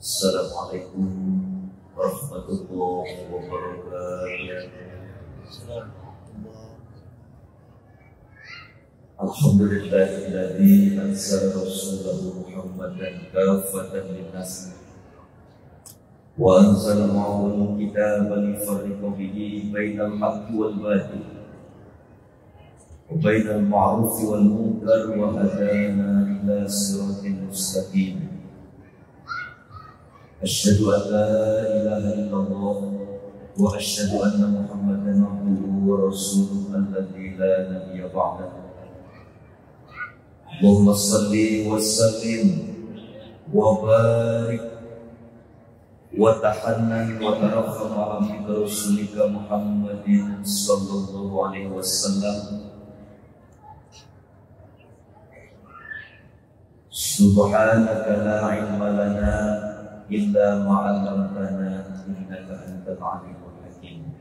Assalamualaikum warahmatullahi wabarakatuh. Alhamdulillahilladzi anzala rasulahu Muhammadan kafatan linnas wa anzala ma'ahul kitaba lifarriqa bihi bainal haqqi wal batil wa bainal ma'rufi wal munkar wa hadana ila siratin mustaqim. Asyhadu an la ilaha illallah wa asyhadu anna Muhammadan abduhu wa rasuluhu alladzi la nabiyya ba'dahu. Allahumma salli wa sallim wa barik wa tahannan wa taraffam ala abdika rasulika Muhammadin sallallahu alaihi wasallam. Subhanaka la ilma lana illa ma'allamtana innaka antal alimul hakim.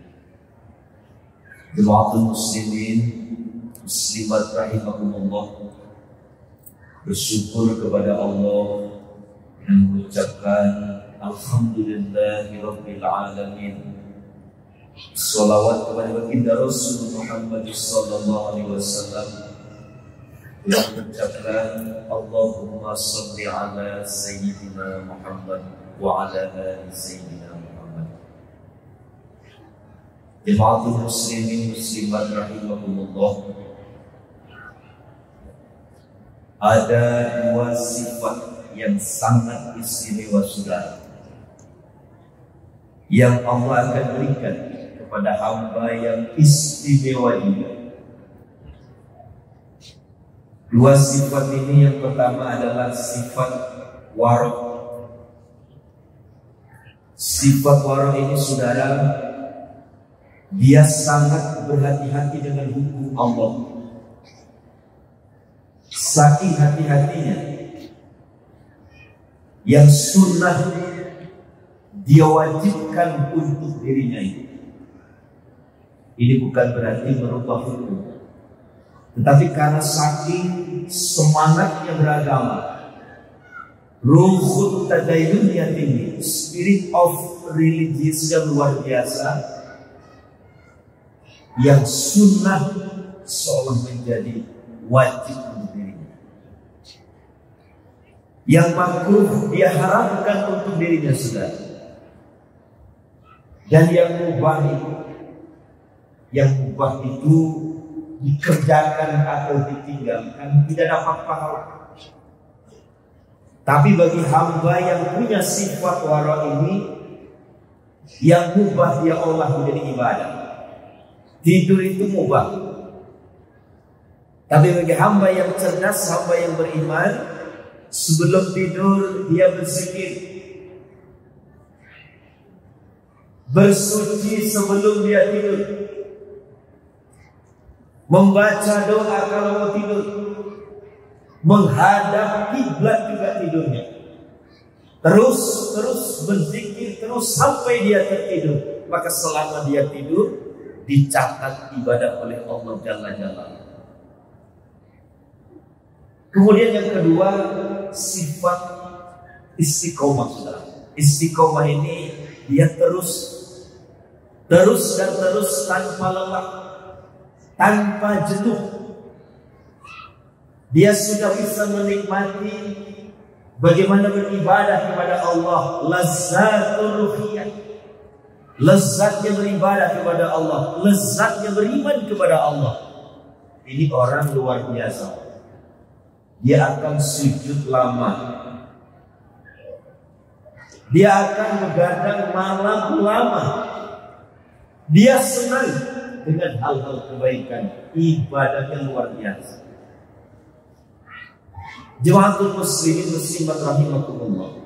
Jamaatul muslimin muslimat rahimakumullah, bersyukur kepada Allah dan mengucapkan alhamdulillahi rabbil alamin. Shalawat kepada baginda Rasul Muhammad sallallahu alaihi wasallam, dan mengucapkan Allahumma shalli ala sayyidina Muhammad wa ala ali sayyidina Muhammad. Jamaatul muslimin muslimat rahimakumullah, ada dua sifat yang sangat istimewa saudara yang Allah akan berikan kepada hamba yang istimewa juga. Dua sifat ini, yang pertama adalah sifat wara'. Sifat wara' ini saudara, dia sangat berhati-hati dengan hukum Allah. Saking hati-hatinya, yang sunnah dia wajibkan untuk dirinya itu. Ini bukan berarti merubah hukum, tetapi karena saking semangatnya beragama, ruhut tadayunnya tinggi, spirit of religiusnya luar biasa, yang sunnah seolah menjadi wajib untuk dirinya, yang makruh dia haramkan untuk dirinya sudah, dan yang mubah itu dikerjakan atau ditinggalkan tidak dapat pahala. Tapi bagi hamba yang punya sifat wara' ini, yang mubah dia olah menjadi ibadah. Tidur itu mubah. Tapi bagi hamba yang cerdas, hamba yang beriman, sebelum tidur dia berzikir, bersuci sebelum dia tidur, membaca doa kalau mau tidur, menghadap kiblat juga tidurnya, terus berzikir terus sampai dia tertidur. Maka selama dia tidur dicatat ibadah oleh Allah Jalla Jalla. Kemudian yang kedua, sifat istiqomah saudara. Istiqomah ini dia terus dan terus tanpa lelah, tanpa jenuh. Dia sudah bisa menikmati bagaimana beribadah kepada Allah, lazzatul ruhiyah, lezatnya beribadah kepada Allah, lezatnya beriman kepada Allah. Ini orang luar biasa. Dia akan sujud lama, dia akan begadang malam lama, dia senang dengan hal-hal kebaikan, ibadahnya luar biasa. Jamaatul muslimin muslimat rahimakumullah.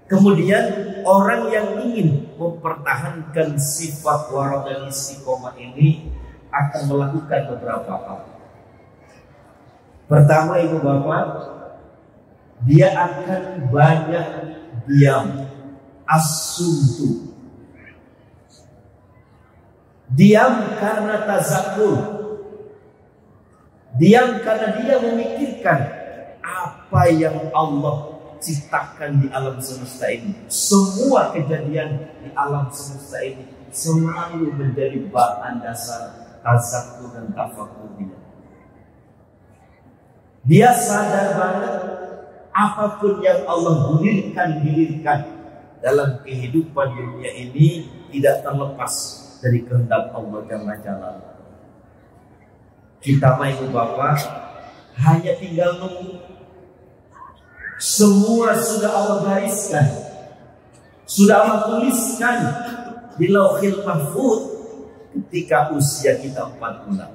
Kemudian orang yang ingin mempertahankan sifat wara' dan istiqomah ini akan melakukan beberapa hal. Pertama, ibu bapak, dia akan banyak diam, as-suntu. Diam karena tazakkur, diam karena dia memikirkan apa yang Allah ciptakan di alam semesta ini, semua kejadian di alam semesta ini selalu menjadi bahan dasar tazakkur dan tafakur dia. Dia sadar banget apapun yang Allah gulirkan dalam kehidupan dunia ini tidak terlepas dari kehendak Allah Jalla Jalaluhu. Kita ibu bapak hanya tinggal nunggu. Semua sudah Allah gariskan, sudah Allah tuliskan di Lauhil Mahfuz ketika usia kita 4 bulan.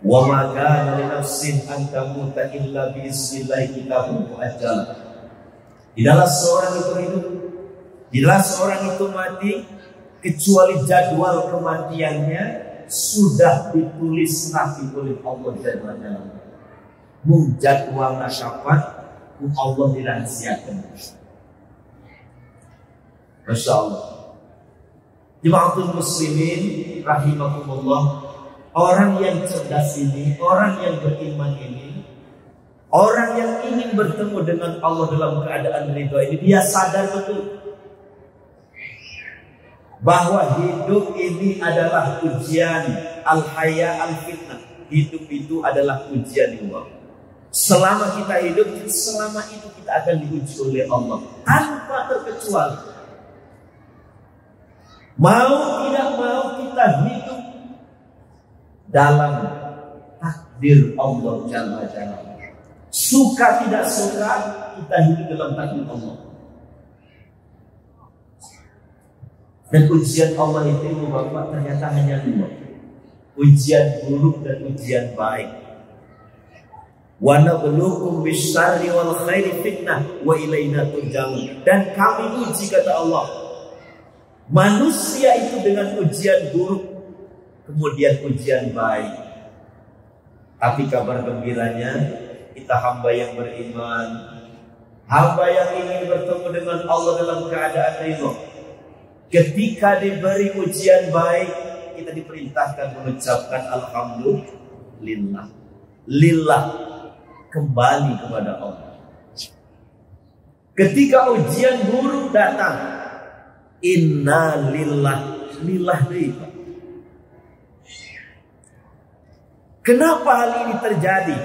Wa ma kana li nafsin an tamuta illa bi iznillah kitabun muajjal. Tidaklah seorang itu hidup, tidaklah seorang itu mati kecuali jadwal kematiannya sudah ditulis rapi oleh Allah Jalla Jalaluhu. Jadwal nasyabat Allah dirahasiakan. Masya Allah. Jemaahul muslimin rahimakumullah, orang yang cerdas ini, orang yang beriman ini, orang yang ingin bertemu dengan Allah dalam keadaan ridha ini, dia sadar betul bahwa hidup ini adalah ujian, al-haya al-fitnah. Hidup itu adalah ujian Allah. Selama kita hidup, selama itu kita akan diuji oleh Allah tanpa terkecuali. Mau tidak mau kita hidup dalam takdir Allah Jalla Jalaluhu. Suka tidak suka kita hidup dalam takdir Allah. Dan ujian Allah itu Bapak ternyata hanya 2. Ujian buruk dan ujian baik. Wa nabluukum bisyarri wal khairi fitnah wa ilaina turja'un. Dan kami uji, kata Allah, manusia itu dengan ujian buruk, kemudian ujian baik. Tapi kabar gembiranya, kita hamba yang beriman, hamba yang ingin bertemu dengan Allah dalam keadaan ridha, ketika diberi ujian baik, kita diperintahkan mengucapkan alhamdulillah. Lillah, kembali kepada Allah. Ketika ujian buruk datang, inna lillah riba. Kenapa hal ini terjadi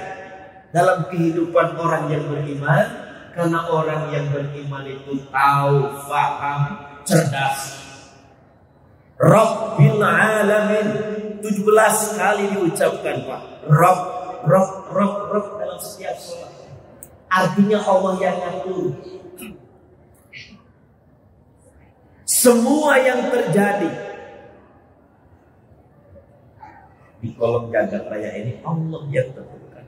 dalam kehidupan orang yang beriman? Karena orang yang beriman itu tahu, faham, cerdas. Rabbil alamin 17 kali diucapkan, Pak. Rob dalam setiap sholat. Artinya Allah yang ngatur. Semua yang terjadi di kolom jagat raya ini Allah yang tentukan.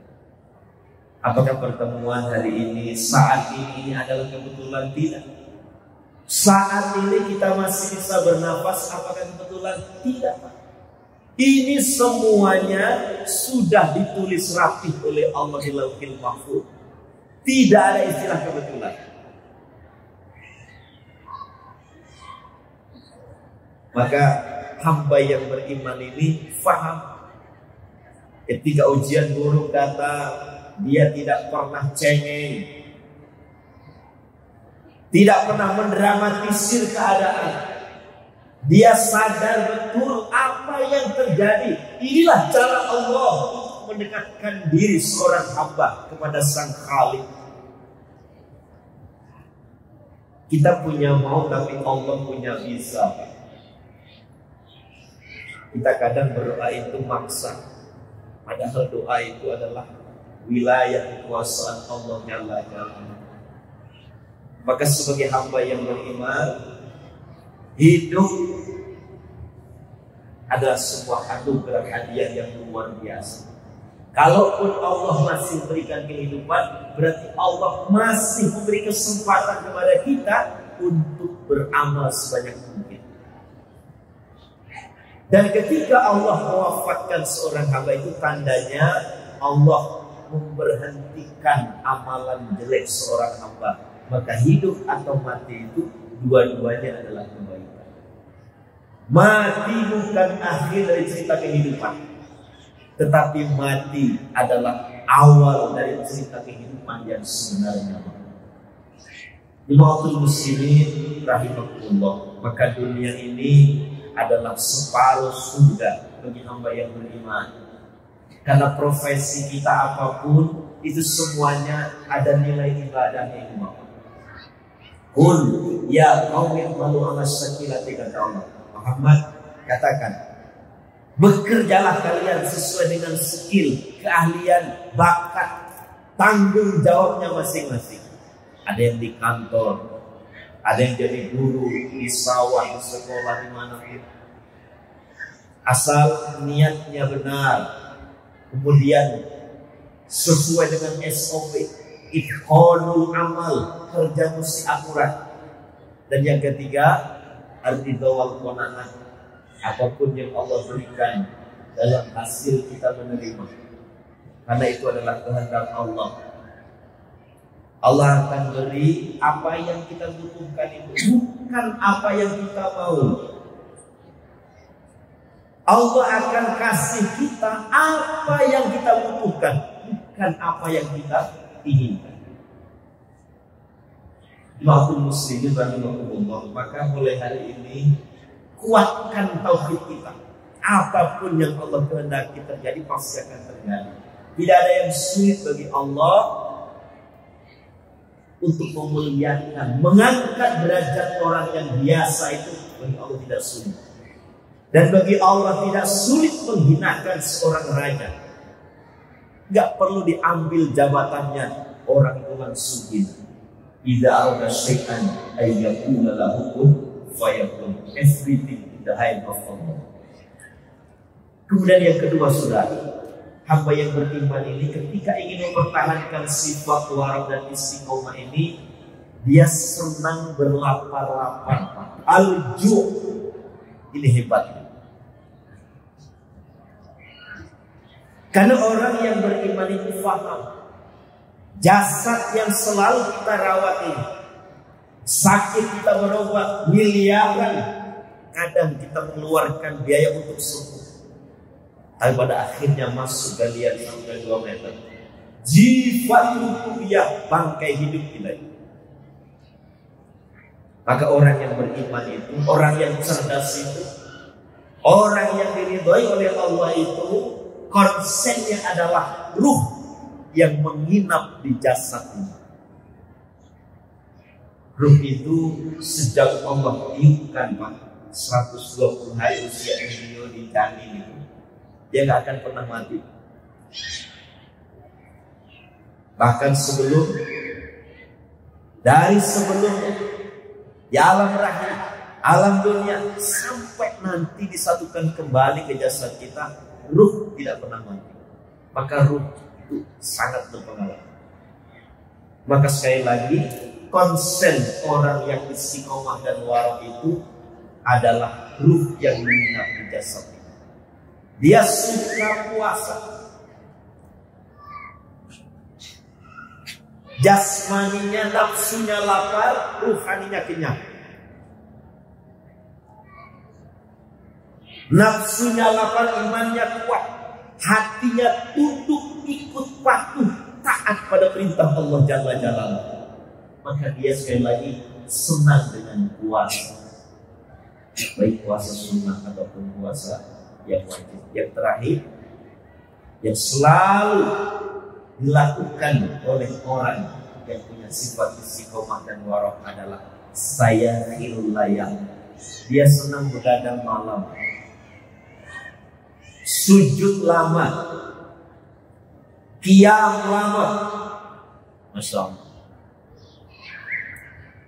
Apakah pertemuan hari ini, saat ini adalah kebetulan? Tidak. Saat ini kita masih bisa bernafas, apakah kebetulan? Tidak. Ini semuanya sudah ditulis rapi oleh Allah di Lauhil Mahfuz. Tidak ada istilah kebetulan. Maka hamba yang beriman ini faham. Ketika ujian buruk datang, dia tidak pernah cengeng, tidak pernah mendramatisir keadaan. Dia sadar betul apa yang terjadi. Inilah cara Allah untuk mendekatkan diri seorang hamba kepada Sang Khalik. Kita punya mau, tapi Allah punya bisa. Kita kadang berdoa itu maksa, padahal doa itu adalah wilayah kekuasaan Allah Jalla Jalaluhu. Maka sebagai hamba yang beriman, hidup adalah sebuah anugerah hadiah yang luar biasa. Kalaupun Allah masih memberikan kehidupan, berarti Allah masih memberi kesempatan kepada kita untuk beramal sebanyak mungkin. Dan ketika Allah mewafatkan seorang hamba, itu tandanya Allah memberhentikan amalan jelek seorang hamba. Maka hidup atau mati itu dua-duanya adalah kebaikan. Mati bukan akhir dari cerita kehidupan, tetapi mati adalah awal dari cerita kehidupan yang sebenarnya. Jemaahul muslimin rahimahullah, maka dunia ini adalah separuh surga bagi hamba yang beriman. Karena profesi kita apapun itu semuanya ada nilai ibadahnya imam. Qul ya qaumi malu ala syakilati, kata Allah. Muhammad, katakan, bekerjalah kalian sesuai dengan skill, keahlian, bakat, tanggung jawabnya masing-masing. Ada yang di kantor, ada yang jadi guru di sawah, di sekolah, di mana pun. Asal niatnya benar, kemudian sesuai dengan SOP, itqanul amal, kerja mesti akurat. Dan yang ketiga, ar-ridha wal qanaah, apapun yang Allah berikan dalam hasil kita menerima, karena itu adalah kehendak Allah. Allah akan beri apa yang kita butuhkan, itu bukan apa yang kita mau. Allah akan kasih kita apa yang kita butuhkan, bukan apa yang kita inginkan. Jemaahul muslimin rahimahumullah, maka mulai hari ini kuatkan tauhid kita. Apapun yang Allah kehendaki terjadi pasti akan terjadi. Tidak ada yang sulit bagi Allah untuk memuliakan, mengangkat derajat orang yang biasa, itu bagi Allah tidak sulit. Dan bagi Allah tidak sulit menghinakan seorang raja. Gak perlu diambil jabatannya, orang itu langsung hina. Idza arada syai'an ay yaqula lahu fayakun. Everything in the hand of Allah. Kemudian yang kedua, saudara, hamba yang beriman ini ketika ingin mempertahankan sifat warok dan istiqomah ini, dia senang berlapar-lapar. Al-ju', ini hebat. Karena orang yang beriman itu faham, jasad yang selalu kita rawat ini, sakit kita berobat miliaran, kadang kita mengeluarkan biaya untuk sembuh. Tapi pada akhirnya masuk galian sampai 2 meter. Jifatul kubiyah, bangkai hidup kita. Maka orang yang beriman itu, orang yang cerdas itu, orang yang diridhoi oleh Allah itu, konsennya adalah ruh yang menginap di jasad ini. Ruh itu sejak Allah tiupkan, Pak, 120 hari usia beliau di janin itu, dia gak akan pernah mati. Bahkan dari sebelumnya, di alam rahim, alam dunia, sampai nanti disatukan kembali ke jasad kita, ruh tidak pernah mati. Maka ruh itu sangat berpengaruh. Maka sekali lagi, konsen orang yang istiqomah dan warok itu adalah ruh yang menginap di jasad. Dia suka puasa, jasmaninya, nafsunya lapar, ruhaninya kenyang. Nafsunya lapar, imannya kuat, hatinya tunduk, ikut patuh, taat pada perintah Allah Jalla Jalaluhu. Maka dia sekali lagi senang dengan puasa, baik puasa sunnah ataupun puasa yang wajib. Yang terakhir, yang selalu dilakukan oleh orang yang punya sifat istiqomah dan warok adalah sayahil layal. Dia senang begadang malam, sujud lama, qiyam lama. Masya Allah.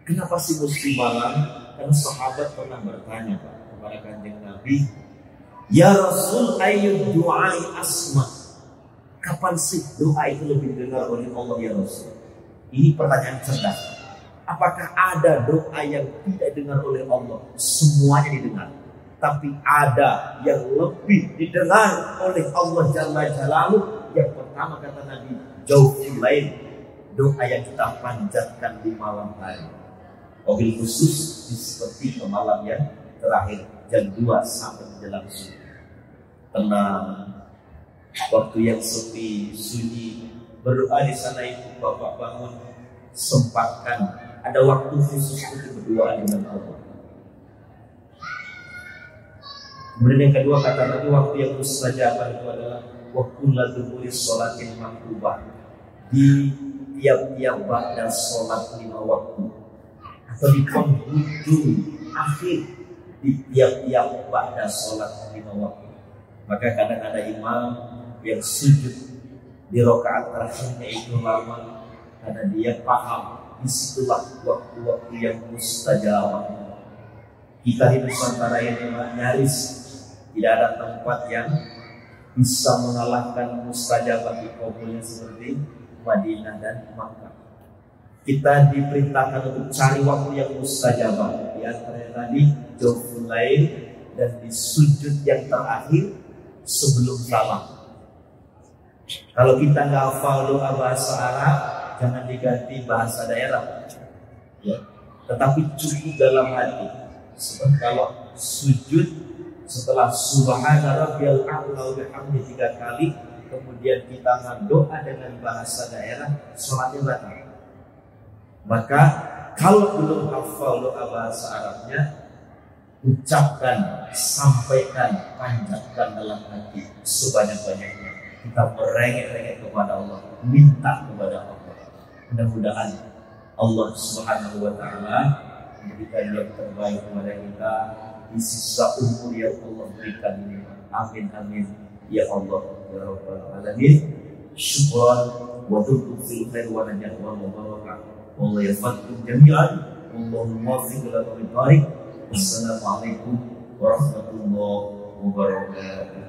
Kenapa sih mesti malam? Karena sahabat pernah bertanya, Pak, kepada Kanjeng Nabi, ya Rasul, ayyud du'ai asma, kapan sih doa itu lebih dengar oleh Allah ya Rasul? Ini pertanyaan cerdas. Apakah ada doa yang tidak dengar oleh Allah? Semuanya didengar. Tapi ada yang lebih didengar oleh Allah Jalla Jalaluhu. Yang pertama kata Nabi, jauhul lail, doa yang kita panjatkan di malam hari. Wabil khusus di seperti malam yang terakhir, jam 2 sampai menjelang subuh. Tenang, waktu yang sepi, sunyi, berdoa di sana itu bapak bangun, sempatkan ada waktu khusus untuk berdoa dengan Allah. Kemudian yang kedua kata Nabi, waktu yang mustajabah itu adalah waktu ladhuri sholatil maktubah, di tiap-tiap ba'da sholat 5 waktu, atau di penghujung akhir di tiap-tiap ba'da sholat 5 waktu. Maka kadang ada imam yang sujud di rakaat terakhirnya itu lama karena dia paham disitulah waktu-waktu yang mustajabah. Kita di Nusantara ini nyaris tidak ada tempat yang bisa mengalahkan mustajabah di kabulnya seperti Madinah dan Makkah. Kita diperintahkan untuk cari waktu yang mustajabah, di antaranya tadi jawful lail dan di sujud yang terakhir sebelum salam. Kalau kita nggak hafal doa bahasa Arab, jangan diganti bahasa daerah, ya. Tetapi cukup dalam hati. Sebab kalau sujud setelah subhana rabbiyal a'la wa bihamdi 3 kali, kemudian kita berdoa dengan bahasa daerah, sholatnya batal. Maka kalau belum hafal doa bahasa Arabnya, ucapkan, sampaikan, panjatkan dalam hati sebanyak-banyaknya. Kita merengek-rengek kepada Allah, minta kepada Allah. Mudah-mudahan Allah Subhanahu wa Ta'ala memberikan yang terbaik kepada kita di sisa umur yang Allah berikan ini. Amin amin ya Allah ya Rabbal Alamin. Syukran wa tuqfil khair wa najah wa mubarakah. Wallahu yafakum jami'an. Allahumma waffiq lana min barik. Wassalamualaikum warahmatullahi wabarakatuh.